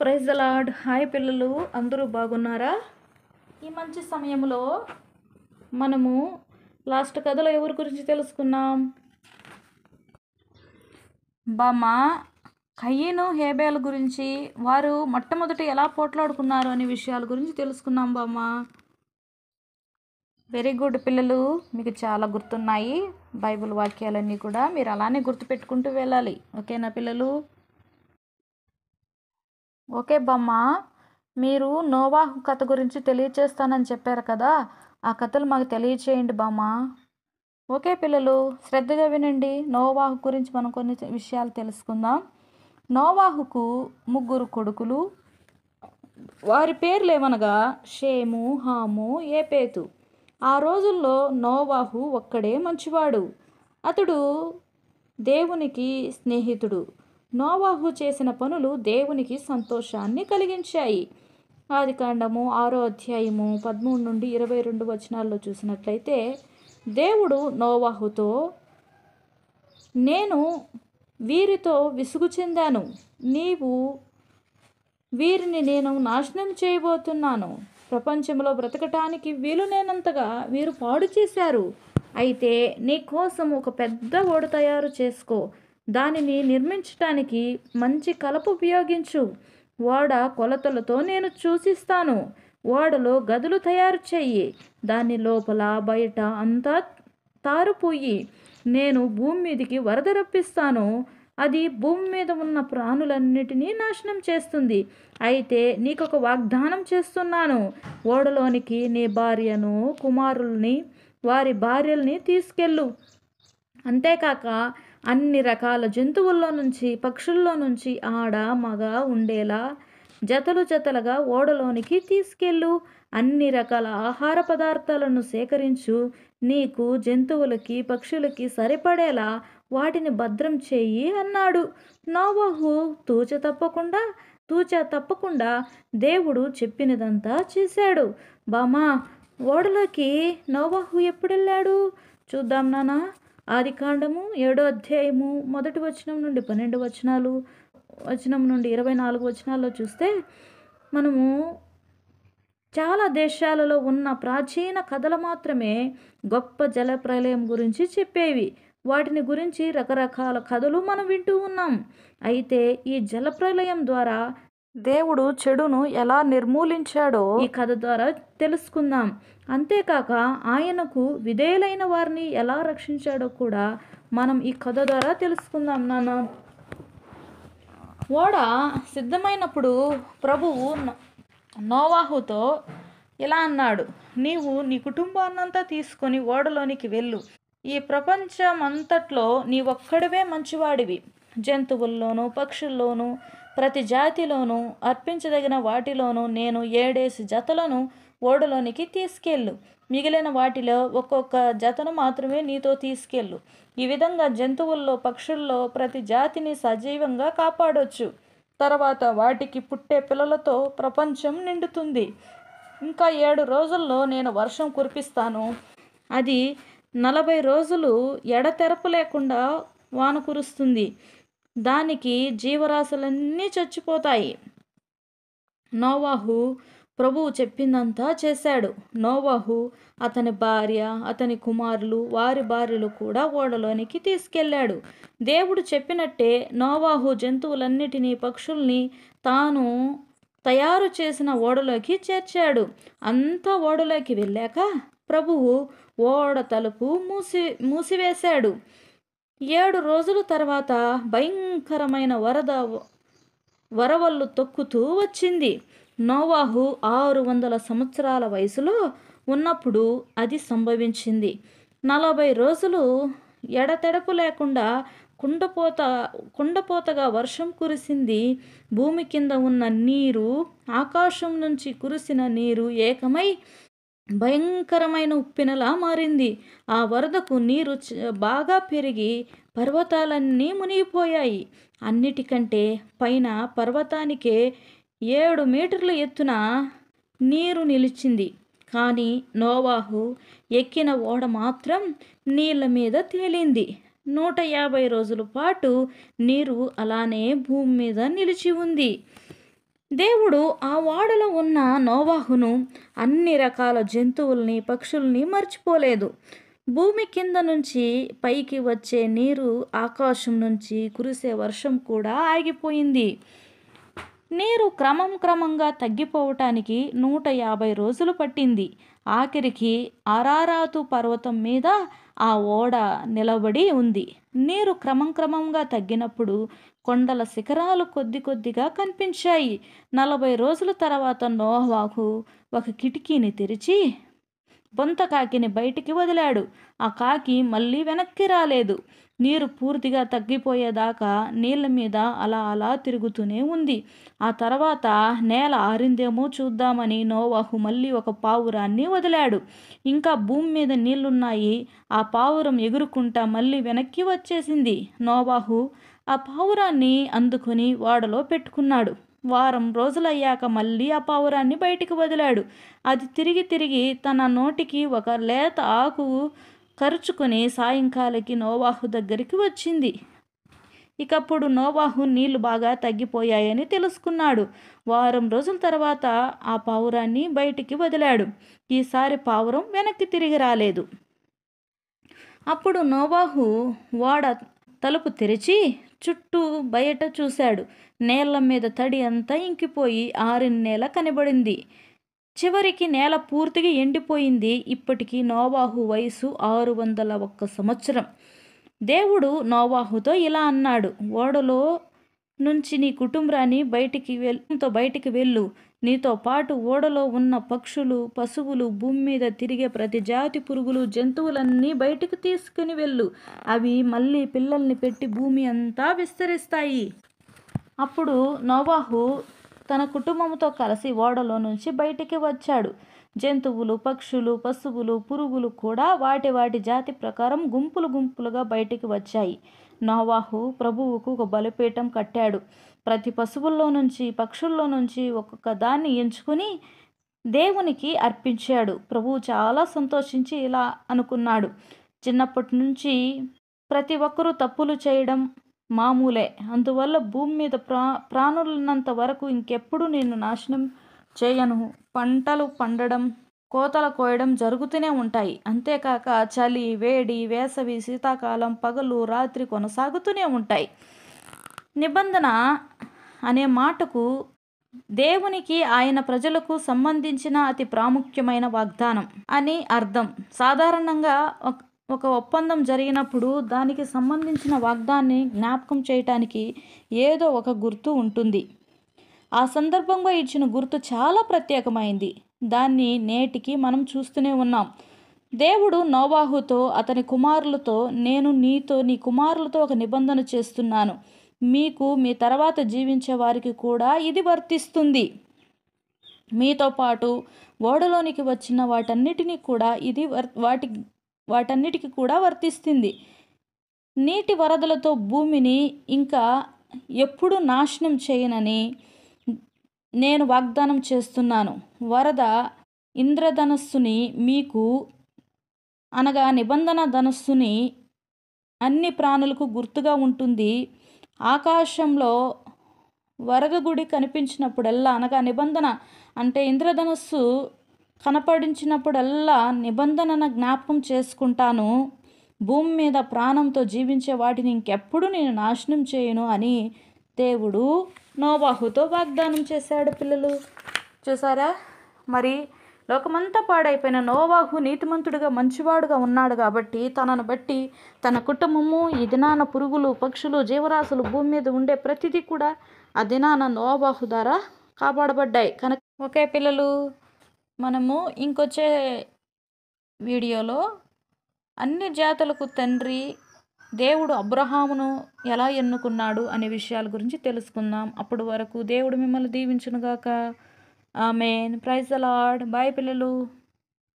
Praise the lord. Hi పిల్లలు, అందరూ బాగున్నారా? ఈ మంచి సమయంలో మనము లాస్ట్ కథలో ఎవరి గురించి తెలుసుకున్నాం? బామ్మ కయ్యను హేబేల్ గురించి, వారు మొట్టమొదటి ఎలా పోట్లాడుకున్నారు అనే విషయాల గురించి తెలుసుకున్నాం బామ్మ. వెరీ గుడ్ పిల్లలు, మీకు చాలా గుర్తున్నాయి బైబిల్ వాక్యాలన్నీ కూడా. మీరు అలానే గుర్తుపెట్టుకుంటూ వెళ్ళాలి, ఓకేనా పిల్లలు? ఓకే బామ్మ, మీరు నోవాహు కథ గురించి తెలియచేస్తానని చెప్పారు కదా, ఆ కథలు మాకు తెలియచేయండి బామ్మ. ఓకే పిల్లలు, శ్రద్ధగా వినండి. నోవాహు గురించి మనం కొన్ని విషయాలు తెలుసుకుందాం. నోవాహుకు 3 కొడుకులు. వారి పేర్లు ఏమనగా షేము, హాము, ఏపేతు. ఆ రోజుల్లో నోవాహు ఒక్కడే మంచివాడు. అతడు దేవునికి స్నేహితుడు. నోవాహు చేసిన పనులు దేవునికి సంతోషాన్ని కలిగించాయి. ఆదికాండము 6వ అధ్యాయము 13 నుండి 22 వచనాల్లో చూసినట్లయితే, దేవుడు నోవాహుతో, నేను వీరితో విసుగు చెందాను, వీరిని నేను నాశనం చేయబోతున్నాను. ప్రపంచంలో బ్రతకటానికి వీలులేనంతగా వీరు పాడు చేశారు. అయితే నీ కోసం ఒక పెద్ద ఓడ తయారు చేసుకో. దానిని నిర్మించటానికి మంచి కలప ఉపయోగించు. ఓడ కొలతలతో నేను సూచిస్తాను. ఓడలో గదులు తయారు చెయ్యి. దాని లోపల బయట అంతా తారుపోయి నేను భూమి మీదకి వరద రప్పిస్తాను. అది భూమి మీద ఉన్న ప్రాణులన్నిటినీ నాశనం చేస్తుంది. అయితే నీకొక వాగ్దానం చేస్తున్నాను. ఓడలోనికి నీ భార్యను, కుమారుల్ని, వారి భార్యల్ని తీసుకెళ్ళు. అంతేకాక అన్ని రకాల జంతువుల్లో నుంచి, పక్షుల్లో నుంచి ఆడ మగ ఉండేలా జతలు జతలుగా ఓడలోనికి తీసుకెళ్ళు. అన్ని రకాల ఆహార పదార్థాలను సేకరించు. నీకు, జంతువులకి, పక్షులకి సరిపడేలా వాటిని భద్రం చేయి అన్నాడు. నోవాహు తూచా తప్పకుండా దేవుడు చెప్పినదంతా చేశాడు. బామా, ఓడలోకి నోవాహు ఎప్పుడు వెళ్ళాడు చూద్దాం నాన్న. ఆదికాండము 7వ అధ్యాయము 1వ వచనం నుండి 12 వచనం నుండి 24 వచనాల్లో చూస్తే, మనము చాలా దేశాలలో ఉన్న ప్రాచీన కథలు మాత్రమే గొప్ప జలప్రలయం గురించి చెప్పేవి. వాటిని గురించి రకరకాల కథలు మనం వింటూ ఉన్నాం. అయితే ఈ జలప్రలయం ద్వారా దేవుడు చెడును ఎలా నిర్మూలించాడో ఈ కథ ద్వారా తెలుసుకుందాం. అంతేకాక ఆయనకు విధేయులైన వారిని ఎలా రక్షించాడో కూడా మనం ఈ కథ ద్వారా తెలుసుకుందాం నాన్న. ఓడ సిద్ధమైనప్పుడు ప్రభువు నోవాహుతో ఇలా అన్నాడు, నీవు నీ కుటుంబాన్నంతా తీసుకొని ఓడలోనికి వెళ్ళు. ఈ ప్రపంచమంతట్లో నీ ఒక్కడివే మంచివాడివి. జంతువుల్లోనూ, పక్షుల్లోనూ, ప్రతి జాతిలోనూ, అర్పించదగిన వాటిలోనూ నేను 7 జతలను ఓడలోనికి తీసుకెళ్ళు. మిగిలిన వాటిలో ఒక్కొక్క జతను మాత్రమే నీతో తీసుకెళ్ళు. ఈ విధంగా జంతువుల్లో, పక్షుల్లో ప్రతి జాతిని సజీవంగా కాపాడొచ్చు. తర్వాత వాటికి పుట్టే పిల్లలతో ప్రపంచం నిండుతుంది. ఇంకా 7 రోజుల్లో నేను వర్షం కురిపిస్తాను. అది 40 రోజులు ఎడతెరపు లేకుండా వాన కురుస్తుంది. దానికి జీవరాశులన్నీ చచ్చిపోతాయి. నోవాహు ప్రభువు చెప్పిందంతా చేశాడు. నోవాహు, అతని భార్య, అతని కుమారులు, వారి భార్యలు కూడా ఓడలోనికి తీసుకెళ్ళాడు. దేవుడు చెప్పినట్టే నోవాహు జంతువులన్నిటినీ, పక్షుల్ని తాను తయారు చేసిన ఓడలోకి చేర్చాడు. అంతా ఓడలోకి వెళ్ళాక ప్రభువు ఓడ తలుపు మూసివేశాడు. 7 రోజుల తర్వాత భయంకరమైన వరవల్లు తొక్కుతూ వచ్చింది. నోవాహు 600 సంవత్సరాల వయసులో ఉన్నప్పుడు అది సంభవించింది. 40 రోజులు ఎడతెడపు లేకుండా కుండపోతగా వర్షం కురిసింది. భూమి కింద ఉన్న నీరు, ఆకాశం నుంచి కురిసిన నీరు ఏకమై భయంకరమైన ఉప్పెనలా మారింది. ఆ వరదకు నీరు బాగా పెరిగి పర్వతాలన్నీ మునిగిపోయాయి. అన్నిటికంటే పైన పర్వతానికే 7 మీటర్ల ఎత్తున నీరు నిలిచింది. కానీ నోవాహు ఎక్కిన ఓడ మాత్రం నీళ్ళ మీద తేలింది. 150 రోజుల పాటు నీరు అలానే భూమి మీద నిలిచి ఉంది. దేవుడు ఆ ఓడలో ఉన్న నోవాహును, అన్ని రకాల జంతువుల్ని, పక్షుల్ని మర్చిపోలేదు. భూమి కింద నుంచి పైకి వచ్చే నీరు, ఆకాశం నుంచి కురిసే వర్షం కూడా ఆగిపోయింది. నీరు క్రమంగా తగ్గిపోవటానికి 150 రోజులు పట్టింది. ఆఖరికి అరారాతు పర్వతం మీద ఆ ఓడ నిలబడి ఉంది. నీరు క్రమంగా తగ్గినప్పుడు కొండల శిఖరాలు కొద్దిగా కనిపించాయి. 40 రోజుల తర్వాత నోవాహు ఒక కిటికీని తెరిచి బొంత కాకిని బయటికి వదిలాడు. ఆ కాకి మళ్ళీ వెనక్కి రాలేదు. నీరు పూర్తిగా తగ్గిపోయేదాకా నీళ్ళ మీద అలా తిరుగుతూనే ఉంది. ఆ తర్వాత నేల ఆరిందేమో చూద్దామని నోవాహు మళ్ళీ ఒక పావురాన్ని వదిలాడు. ఇంకా భూమి మీద నీళ్లున్నాయి. ఆ పావురం ఎగురుకుంటా మళ్ళీ వెనక్కి వచ్చేసింది. నోవాహు ఆ పావురాన్ని అందుకొని ఓడలో పెట్టుకున్నాడు. వారం రోజులయ్యాక మళ్ళీ ఆ పావురాన్ని బయటికి వదిలాడు. అది తిరిగి తన నోటికి ఒక లేత ఆకు కరుచుకొని సాయంకాలకి నోవాహు దగ్గరికి వచ్చింది. ఇకప్పుడు నోవాహు నీళ్లు బాగా తగ్గిపోయాయని తెలుసుకున్నాడు. వారం రోజుల తర్వాత ఆ పావురాన్ని బయటికి వదిలాడు. ఈసారి పావురం వెనక్కి తిరిగి రాలేదు. అప్పుడు నోవాహు ఓడ తలుపు తెరిచి చుట్టూ బయట చూశాడు. నేల మీద తడి అంతా ఇంకిపోయి ఆరిన నేల కనబడింది. చివరికి నేల పూర్తిగా ఎండిపోయింది. ఇప్పటికీ నోవాహు వయసు 601 సంవత్సరం. దేవుడు నోవాహుతో ఇలా అన్నాడు, ఓడలో నుంచి నీ కుటుంబాన్ని బయటికి వెళ్ళు. నీతో పాటు ఓడలో ఉన్న పక్షులు, పశువులు, భూమి మీద తిరిగే ప్రతి జాతి పురుగులు, జంతువులన్నీ బయటికి తీసుకుని వెళ్ళు. అవి మళ్ళీ పిల్లల్ని పెట్టి భూమి అంతా విస్తరిస్తాయి. అప్పుడు నోవాహు తన కుటుంబంతో కలిసి ఓడలో నుంచి బయటికి వచ్చాడు. జంతువులు, పక్షులు, పశువులు, పురుగులు కూడా వాటి జాతి ప్రకారం గుంపులుగా బయటికి వచ్చాయి. నోవాహు ప్రభువుకు ఒక బలిపీఠం కట్టాడు. ప్రతి పశువుల్లో నుంచి, పక్షుల్లో నుంచి ఒక్కొక్క దాన్ని ఎంచుకుని దేవునికి అర్పించాడు. ప్రభువు చాలా సంతోషించి ఇలా అనుకున్నాడు, చిన్నప్పటి నుంచి ప్రతి ఒక్కరూ తప్పులు చేయడం మామూలే. అందువల్ల భూమి మీద ప్రాణులున్నంత వరకు ఇంకెప్పుడు నేను నాశనం చేయను. పంటలు పండడం, కోతలు కోయడం జరుగుతూనే ఉంటాయి. అంతేకాక చలి, వేడి, వేసవి, శీతాకాలం, పగలు, రాత్రి కొనసాగుతూనే ఉంటాయి. నిబంధన అనే మాటకు దేవునికి ఆయన ప్రజలకు సంబంధించిన అతి ప్రాముఖ్యమైన వాగ్దానం అని అర్థం. సాధారణంగా ఒక ఒప్పందం జరిగినప్పుడు దానికి సంబంధించిన వాగ్దాన్ని జ్ఞాపకం చేయటానికి ఏదో ఒక గుర్తు ఉంటుంది. ఆ సందర్భంగా ఇచ్చిన గుర్తు చాలా ప్రత్యేకమైంది. దాన్ని నేటికి మనం చూస్తూనే ఉన్నాం. దేవుడు నోవాహుతో, అతని కుమారులతో, నేను నీతో, నీ కుమారులతో ఒక నిబంధన చేస్తున్నాను. మీకు, మీ తర్వాత జీవించే వారికి కూడా ఇది వర్తిస్తుంది. మీతో పాటు ఓడలోనికి వచ్చిన వాటన్నిటికీ కూడా వర్తిస్తుంది. నీటి వరదలతో భూమిని ఇంకా ఎప్పుడు నాశనం చేయనని నేను వాగ్దానం చేస్తున్నాను. వరద ఇంద్రధనస్సుని మీకు, అనగా నిబంధన ధనస్సుని, అన్ని ప్రాణులకు గుర్తుగా ఉంటుంది. ఆకాశంలో వరద గుడి కనిపించినప్పుడల్లా, అనగా నిబంధన అంటే ఇంద్రధనస్సు కనపడించినప్పుడల్లా నిబంధనను జ్ఞాపకం చేసుకుంటాను. భూమి మీద ప్రాణంతో జీవించే వాటిని ఇంకెప్పుడు నేను నాశనం చేయను అని దేవుడు నోవాహుతో వాగ్దానం చేశాడు. పిల్లలు చూసారా? మరి లోకమంతా పాడైపోయిన నోవాహు నీతిమంతుడిగా, మంచివాడుగా ఉన్నాడు కాబట్టి తనను బట్టి తన కుటుంబము, ఈ దినాన పురుగులు, పక్షులు, జీవరాశులు, భూమి మీద ఉండే ప్రతిదీ కూడా ఆ దినాన నోవాహు ద్వారా కాపాడబడ్డాయి. కనుక ఓకే పిల్లలు, మనము ఇంకొచ్చే వీడియోలో అన్ని జాతులకు తండ్రి దేవుడు అబ్రహామును ఎలా ఎన్నుకున్నాడు అనే విషయాల గురించి తెలుసుకుందాం. అప్పటి వరకు దేవుడు మిమ్మల్ని దీవించునుగాక. ఆమేన్. Praise the lord. బాయ్ పిల్లలు.